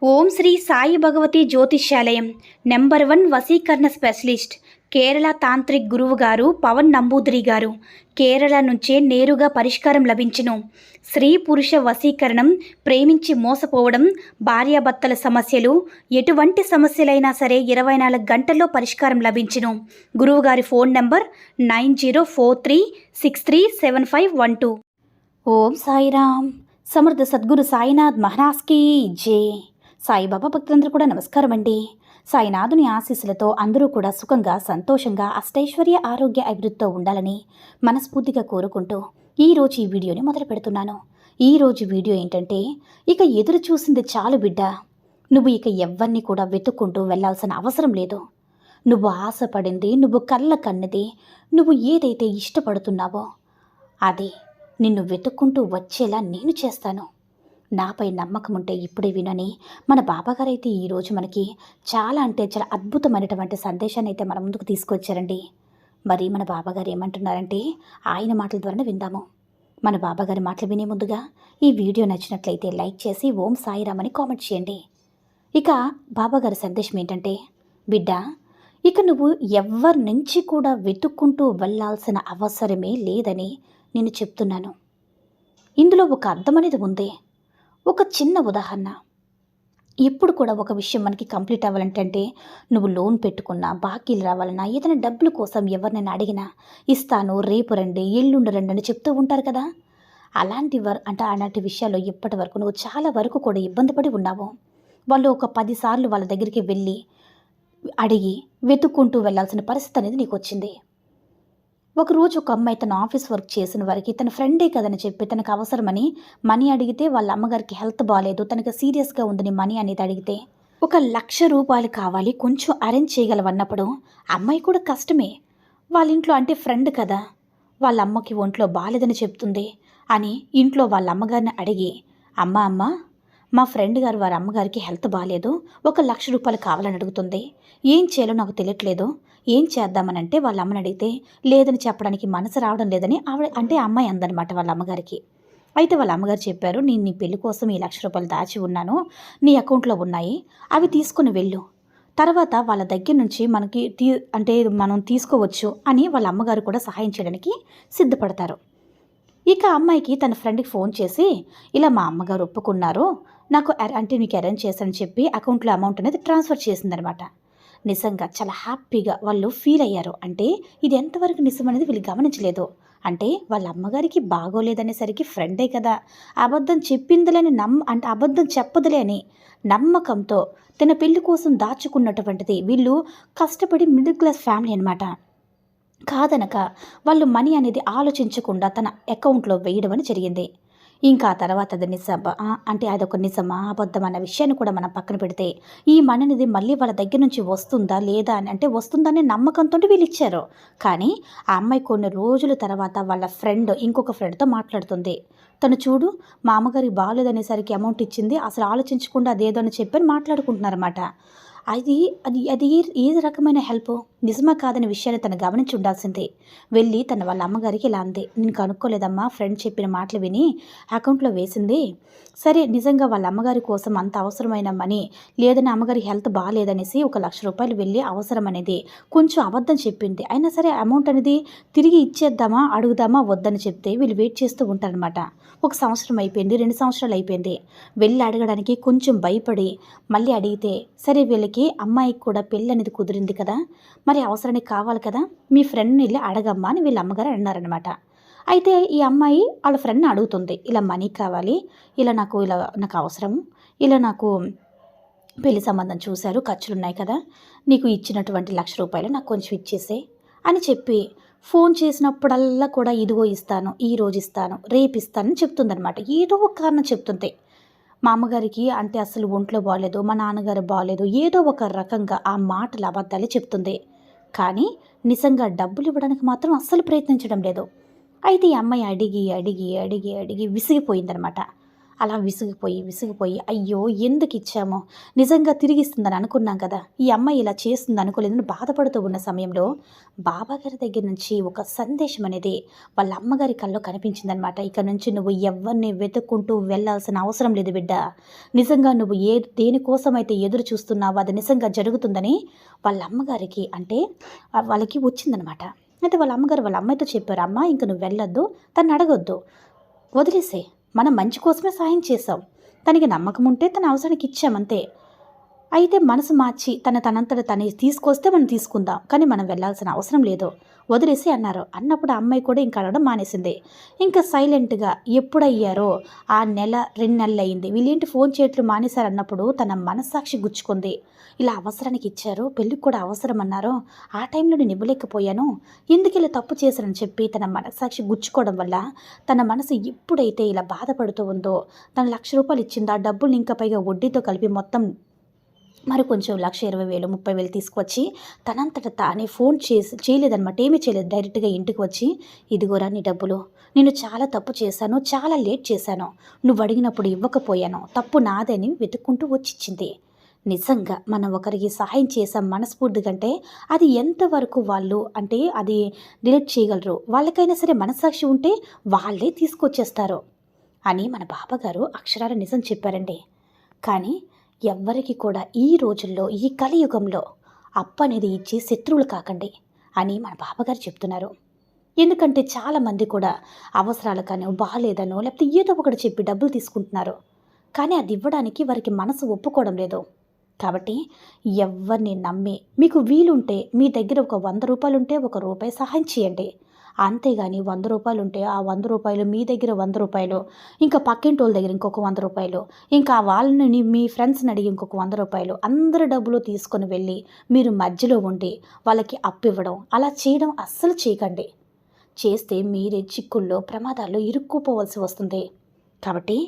ఓం శ్రీ సాయి భగవతి జ్యోతిష్యాలయం నెంబర్ 1 వశీకరణ specialist Kerala tantric గురువు గారు పవన్ నంబూదిరి గారు. కేరళ నుంచే నేరుగా పరిష్కారం లభించును. స్త్రీ పురుష వశీకరణం, ప్రేమించి మోసపోవడం, భార్యాభర్తల సమస్యలు, ఎటువంటి సమస్యలైనా సరే 24 గంటల్లో పరిష్కారం లభించును. గురువుగారి ఫోన్ నంబర్ 9043637512. ఓం సాయిరామ్. సమర్థ సద్గురు సాయినాథ్ మహారాజ్కి జై. సాయిబాబా భక్తులందరూ కూడా నమస్కారం అండి. సాయినాథుని ఆశీస్సులతో అందరూ కూడా సుఖంగా, సంతోషంగా, అష్టైశ్వర్య, ఆరోగ్య, అభివృద్ధితో ఉండాలని మనస్ఫూర్తిగా కోరుకుంటూ ఈరోజు ఈ వీడియోని మొదలు పెడుతున్నాను. ఈరోజు వీడియో ఏంటంటే, ఇక ఎదురు చూసింది చాలు బిడ్డ. నువ్వు ఇక ఎవ్వరిని కూడా వెతుక్కుంటూ వెళ్లాల్సిన అవసరం లేదు. నువ్వు ఆశపడింది, నువ్వు కళ్ళ కన్నది, నువ్వు ఏదైతే ఇష్టపడుతున్నావో అది నిన్ను వెతుక్కుంటూ వచ్చేలా నేను చేస్తాను. నాపై నమ్మకం ఉంటే ఇప్పుడే వినని మన బాబాగారైతే ఈరోజు మనకి చాలా చాలా అద్భుతమైనటువంటి సందేశాన్ని అయితే మన ముందుకు తీసుకొచ్చారండి. మరి మన బాబాగారు ఏమంటున్నారంటే ఆయన మాటల ద్వారా విందాము. మన బాబాగారి మాటలు వినే ముందుగా ఈ వీడియో నచ్చినట్లయితే లైక్ చేసి ఓం సాయిరామ్ అని కామెంట్ చేయండి. ఇక బాబాగారి సందేశం ఏంటంటే, బిడ్డ, ఇక నువ్వు ఎవ్వరి నుంచి కూడా వెతుక్కుంటూ వెళ్ళాల్సిన అవసరమే లేదని నేను చెప్తున్నాను. ఇందులో ఒక అర్థం అనేది ఉంది. ఒక చిన్న ఉదాహరణ. ఎప్పుడు కూడా ఒక విషయం మనకి కంప్లీట్ అవ్వాలంటే, నువ్వు లోన్ పెట్టుకున్నా, బాకీలు రావాలన్నా, ఏదైనా డబ్బుల కోసం ఎవరినైనా అడిగినా ఇస్తాను, రేపు రండి, ఎల్లుండి రండి అని చెప్తూ ఉంటారు కదా. అలాంటి విషయాల్లో ఇప్పటి వరకు నువ్వు చాలా వరకు కూడా ఇబ్బంది పడి ఉన్నావు. వాళ్ళు ఒక 10 సార్లు వాళ్ళ దగ్గరికి వెళ్ళి అడిగి వెతుక్కుంటూ వెళ్ళాల్సిన పరిస్థితి అనేది నీకు వచ్చింది. ఒకరోజు ఒక అమ్మాయి తన ఆఫీస్ వర్క్ చేసిన వారికి తన ఫ్రెండే కదని చెప్పి తనకు అవసరమని మనీ అడిగితే, వాళ్ళ అమ్మగారికి హెల్త్ బాగాలేదు, తనకు సీరియస్గా ఉందని మనీ అనేది అడిగితే, 1,00,000 రూపాయలు కావాలి, కొంచెం అరేంజ్ చేయగలవన్నప్పుడు అమ్మాయి కూడా కష్టమే. వాళ్ళ ఇంట్లో అంటే ఫ్రెండ్ కదా, వాళ్ళ అమ్మకి ఒంట్లో బాగాలేదని చెప్తుంది అని ఇంట్లో వాళ్ళ అమ్మగారిని అడిగి, అమ్మ మా ఫ్రెండ్ గారు వారి అమ్మగారికి హెల్త్ బాగాలేదు, 1,00,000 రూపాయలు కావాలని అడుగుతుంది, ఏం చేయాలో నాకు తెలియట్లేదు, ఏం చేద్దామనంటే వాళ్ళ అమ్మని అడిగితే లేదని చెప్పడానికి మనసు రావడం లేదని అమ్మాయి అందనమాట వాళ్ళ అమ్మగారికి. అయితే వాళ్ళ అమ్మగారు చెప్పారు, నేను నీ పెళ్లి కోసం ఈ 1,00,000 రూపాయలు దాచి ఉన్నాను, నీ అకౌంట్లో ఉన్నాయి, అవి తీసుకుని వెళ్ళు, తర్వాత వాళ్ళ దగ్గర నుంచి మనం తీసుకోవచ్చు అని వాళ్ళ అమ్మగారు కూడా సహాయం చేయడానికి సిద్ధపడతారు. ఇక అమ్మాయికి తన ఫ్రెండ్కి ఫోన్ చేసి, ఇలా మా అమ్మగారు ఒప్పుకున్నారు, నాకు నీకు అరేంజ్ చేశానని చెప్పి అకౌంట్లో అమౌంట్ అనేది ట్రాన్స్ఫర్ చేసిందనమాట. నిజంగా చాలా హ్యాపీగా వాళ్ళు ఫీల్ అయ్యారు. అంటే ఇది ఎంతవరకు నిజం అనేది వీళ్ళు గమనించలేదు. అంటే వాళ్ళ అమ్మగారికి బాగోలేదనేసరికి ఫ్రెండే కదా, అబద్ధం చెప్పిందిలే అని అబద్ధం చెప్పదులే అని నమ్మకంతో తన పెళ్లి కోసం దాచుకున్నటువంటిది. వీళ్ళు కష్టపడి మిడిల్ క్లాస్ ఫ్యామిలీ అనమాట. కాదనక వాళ్ళు మనీ అనేది ఆలోచించకుండా తన అకౌంట్లో వేయడం అని జరిగింది. ఇంకా తర్వాత అది అదొక నిజమా అబద్ధం అన్న విషయాన్ని కూడా మనం పక్కన పెడితే, ఈ మనీ అనేది మళ్ళీ వాళ్ళ దగ్గర నుంచి వస్తుందా లేదా అని వస్తుందనే నమ్మకంతో వీళ్ళు ఇచ్చారు. కానీ ఆ అమ్మాయి కొన్ని రోజుల తర్వాత వాళ్ళ ఫ్రెండ్ ఇంకొక ఫ్రెండ్తో మాట్లాడుతుంది. తను చూడు, మా అమ్మగారికి బాగాలేదనేసరికి అమౌంట్ ఇచ్చింది, అసలు ఆలోచించకుండా అదేదో అని చెప్పని మాట్లాడుకుంటున్నారన్నమాట. అది ఏ రకమైన హెల్ప్, నిజమా కాదనే విషయాన్ని తను గమనించి ఉండాల్సిందే. వెళ్ళి వాళ్ళ అమ్మగారికి ఇలా అంది, నేను కనుక్కోలేదమ్మా, ఫ్రెండ్ చెప్పిన మాటలు విని అకౌంట్లో వేసింది, సరే నిజంగా వాళ్ళ అమ్మగారి కోసం అంత అవసరమైన మనీ లేదని, అమ్మగారి హెల్త్ బాగాలేదనేసి 1,00,000 రూపాయలు వెళ్ళి అవసరం అనేది కొంచెం అబద్ధం చెప్పింది, అయినా సరే అమౌంట్ అనేది తిరిగి ఇచ్చేద్దామా అడుగుదామా వద్దని చెప్తే వీళ్ళు వెయిట్ చేస్తూ ఉంటారనమాట. 1 సంవత్సరం అయిపోయింది, 2 సంవత్సరాలు అయిపోయింది. వెళ్ళి అడగడానికి కొంచెం భయపడి మళ్ళీ అడిగితే, సరే వీళ్ళకి అమ్మాయికి కూడా పెళ్ళి అనేది కుదిరింది కదా, మరి అవసరానికి కావాలి కదా, మీ ఫ్రెండ్ని వెళ్ళి అడగమ్మా అని వీళ్ళ అమ్మగారు అన్నారనమాట. అయితే ఈ అమ్మాయి వాళ్ళ ఫ్రెండ్ని అడుగుతుంది, ఇలా మనీ కావాలి, నాకు అవసరం, నాకు పెళ్లి సంబంధం చూశారు, ఖర్చులున్నాయి కదా, నీకు ఇచ్చినటువంటి 1,00,000 రూపాయలు నాకు కొంచెం ఇచ్చేసే అని చెప్పి ఫోన్ చేసినప్పుడల్లా కూడా ఇదిగో ఇస్తాను, ఈరోజు ఇస్తాను, రేపు ఇస్తానని చెప్తుందనమాట. ఏదో ఒక కారణం చెప్తుంది. మా అమ్మగారికి అసలు ఒంట్లో బాగాలేదు, మా నాన్నగారు బాగాలేదు, ఏదో ఒక రకంగా ఆ మాటలు అబద్ధాలే చెప్తుంది. కానీ నిజంగా డబ్బులు ఇవ్వడానికి మాత్రం అస్సలు ప్రయత్నించడం లేదు. అయితే ఈ అమ్మాయి అడిగి విసిగిపోయిందనమాట. అలా విసిగిపోయి అయ్యో ఎందుకు ఇచ్చామో, నిజంగా తిరిగిస్తుందని అనుకున్నాం కదా, ఈ అమ్మాయి ఇలా చేస్తుంది అనుకోలేదని బాధపడుతూ ఉన్న సమయంలో బాబాగారి దగ్గర నుంచి ఒక సందేశం అనేది వాళ్ళ అమ్మగారి కల్లో కనిపించిందనమాట. ఇక నుంచి నువ్వు ఎవరిని వెతుక్కుంటూ వెళ్ళాల్సిన అవసరం లేదు బిడ్డ, నిజంగా నువ్వు దేనికోసమైతే ఎదురు చూస్తున్నావో అది నిజంగా జరుగుతుందని వాళ్ళ అమ్మగారికి అంటే వాళ్ళకి వచ్చిందనమాట. అయితే వాళ్ళ అమ్మగారు వాళ్ళ అమ్మాయితో చెప్పారు, అమ్మ ఇంక నువ్వు వెళ్ళొద్దు, తను అడగొద్దు, వదిలేసే, మనం మంచి కోసమే సాయం చేసాం, తనకి నమ్మకం ఉంటే తన అవసరానికి ఇచ్చామంతే, అయితే మనసు మార్చి తనంతట తను తీసుకొస్తే మనం తీసుకుందాం, కానీ మనం వెళ్ళాల్సిన అవసరం లేదు, వదిలేసి అన్నారు. అన్నప్పుడు ఆ అమ్మాయి కూడా ఇంకా అడగడం మానేసింది. ఇంకా సైలెంట్గా ఎప్పుడయ్యారో ఆ 1-2 నెలలు అయింది, వీళ్ళేంటి ఫోన్ చేయట్లు మానేశారు అన్నప్పుడు తన మనస్సాక్షి గుచ్చుకుంది. ఇలా అవసరానికి ఇచ్చారు, పెళ్ళికి కూడా అవసరం అన్నారు, ఆ టైంలో నేను ఇవ్వలేకపోయాను, ఎందుకు ఇలా తప్పు చేశారని చెప్పి తన మనస్సాక్షి గుచ్చుకోవడం వల్ల తన మనసు ఎప్పుడైతే ఇలా బాధపడుతూ ఉందో, తను ₹1,00,000 ఇచ్చింది, ఆ డబ్బులు ఇంకా పైగా వడ్డీతో కలిపి మొత్తం మరి కొంచెం 1,20,000 30,000 తీసుకొచ్చి తనంతట తానే ఫోన్ చేయలేదన్నమాట, ఏమీ చేయలేదు, డైరెక్ట్గా ఇంటికి వచ్చి ఇదిగోరా నీ డబ్బులు, నేను చాలా తప్పు చేశాను, చాలా లేట్ చేశాను, నువ్వు అడిగినప్పుడు ఇవ్వకపోయాను, తప్పు నాదని వెతుక్కుంటూ వచ్చిచ్చింది. నిజంగా మనం ఒకరికి సహాయం చేసాం మనస్ఫూర్తి కంటే అది ఎంతవరకు వాళ్ళు అంటే అది డిలీట్ చేయగలరు, వాళ్ళకైనా సరే మనస్సాక్షి ఉంటే వాళ్ళే తీసుకొచ్చేస్తారు అని మన బాబాగారు అక్షరాల నిజం చెప్పారండి. కానీ ఎవ్వరికి కూడా ఈ రోజుల్లో ఈ కలియుగంలో అప్పు అనేది ఇచ్చి శత్రువులు కాకండి అని మన బాబాగారు చెప్తున్నారు. ఎందుకంటే చాలామంది కూడా అవసరాలకనో బాగాలేదనో లేకపోతే ఏదో ఒకటి చెప్పి డబ్బులు తీసుకుంటున్నారు, కానీ అది ఇవ్వడానికి వారికి మనసు ఒప్పుకోవడం లేదు. కాబట్టి ఎవరిని నమ్మి మీకు వీలుంటే మీ దగ్గర ఒక ₹100 ఉంటే ₹1 సహాయం చేయండి, అంతేగాని ₹100 ఉంటే ఆ ₹100 మీ దగ్గర ₹100, ఇంకా పక్కింటి వాళ్ళ దగ్గర ఇంకొక ₹100, ఇంకా వాళ్ళని మీ ఫ్రెండ్స్ని అడిగి ఇంకొక ₹100, అందరి డబ్బులు తీసుకొని వెళ్ళి మీరు మధ్యలో ఉండి వాళ్ళకి అప్పు ఇవ్వడం అలా చేయడం అస్సలు చేయకండి. చేస్తే మీరే చిక్కుల్లో ప్రమాదాల్లో ఇరుక్కుపోవలసి వస్తుంది. కాబట్టి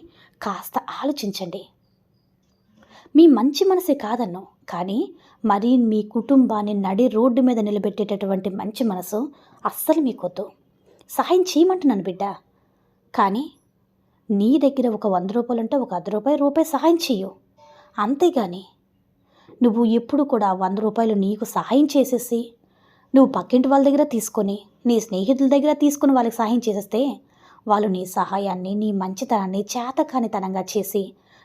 కాస్త ఆలోచించండి. మీ మంచి మనసే కాదన్ను, కానీ మరీ మీ కుటుంబాన్ని నడి రోడ్డు మీద నిలబెట్టేటటువంటి మంచి మనసు అస్సలు మీకొద్దు. సహాయం చేయమంటున్నాను బిడ్డ, కానీ నీ దగ్గర ఒక ₹100 ఉంటే ఒక ₹10 సహాయం చెయ్యు, అంతేగాని నువ్వు ఎప్పుడు కూడా ₹100 నీకు సహాయం చేసేసి నువ్వు పక్కింటి వాళ్ళ దగ్గర తీసుకొని నీ స్నేహితుల దగ్గర తీసుకుని వాళ్ళకి సహాయం చేసేస్తే వాళ్ళు నీ సహాయాన్ని నీ మంచితనాన్ని చేతకానితనంగా చేసి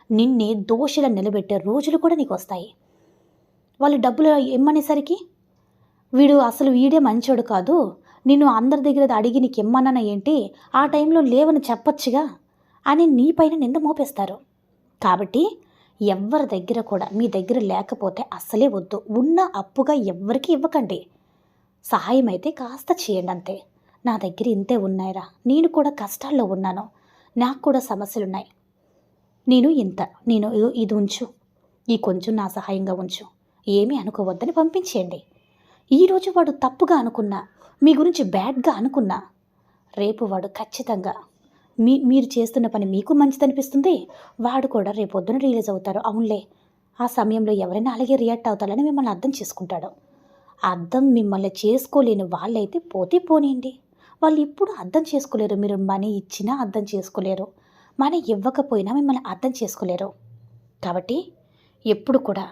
నిన్నే దోషిలా నిలబెట్టే రోజులు కూడా నీకు వస్తాయి. వాళ్ళు డబ్బులు ఇమ్మనేసరికి వీడే మంచోడు కాదు, నిన్ను అందరి దగ్గర అడిగి నీకు ఇమ్మన్నానా ఏంటి, ఆ టైంలో లేవని చెప్పొచ్చుగా అని నీ పైన నింద మోపేస్తారు. కాబట్టి ఎవరి దగ్గర కూడా మీ దగ్గర లేకపోతే అస్సలే వద్దు, ఉన్న అప్పుగా ఎవ్వరికి ఇవ్వకండి. సహాయం అయితే కాస్త చేయండి అంతే. నా దగ్గర ఇంతే ఉన్నాయిరా, నేను కూడా కష్టాల్లో ఉన్నాను, నాకు కూడా సమస్యలున్నాయి, నేను ఇది ఉంచు, ఈ కొంచెం నా సహాయంగా ఉంచు, ఏమీ అనుకోవద్దని పంపించేయండి. ఈరోజు వాడు తప్పుగా అనుకున్నా, మీ గురించి బ్యాడ్గా అనుకున్నా, రేపు వాడు ఖచ్చితంగా మీరు చేస్తున్న పని మీకు మంచిదనిపిస్తుంది, వాడు కూడా రేపొద్దున రియలైజ్ అవుతారు, అవునులే ఆ సమయంలో ఎవరైనా అలాగే రియాక్ట్ అవుతారని మిమ్మల్ని అర్థం చేసుకుంటాడు. అర్థం మిమ్మల్ని చేసుకోలేని వాళ్ళైతే పోతే పోనీయండి, వాళ్ళు ఇప్పుడు అర్థం చేసుకోలేరు, మీరు మనీ ఇచ్చినా అర్థం చేసుకోలేరు, మనీ ఇవ్వకపోయినా మిమ్మల్ని అర్థం చేసుకోలేరు. కాబట్టి ఎప్పుడు కూడా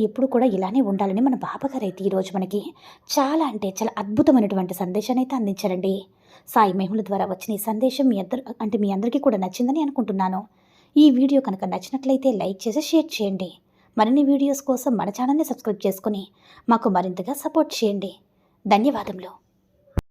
ఎప్పుడు కూడా ఇలానే ఉండాలని మన బాబాగారు అయితే ఈరోజు మనకి చాలా చాలా అద్భుతమైనటువంటి సందేశాన్ని అయితే అందించారండి. సాయి మహిమల ద్వారా వచ్చిన ఈ సందేశం మీ అందరికీ కూడా నచ్చిందని అనుకుంటున్నాను. ఈ వీడియో కనుక నచ్చినట్లయితే లైక్ చేసి షేర్ చేయండి. మరిన్ని వీడియోస్ కోసం మన ఛానల్ని సబ్స్క్రైబ్ చేసుకుని మాకు మరింతగా సపోర్ట్ చేయండి. ధన్యవాదములు.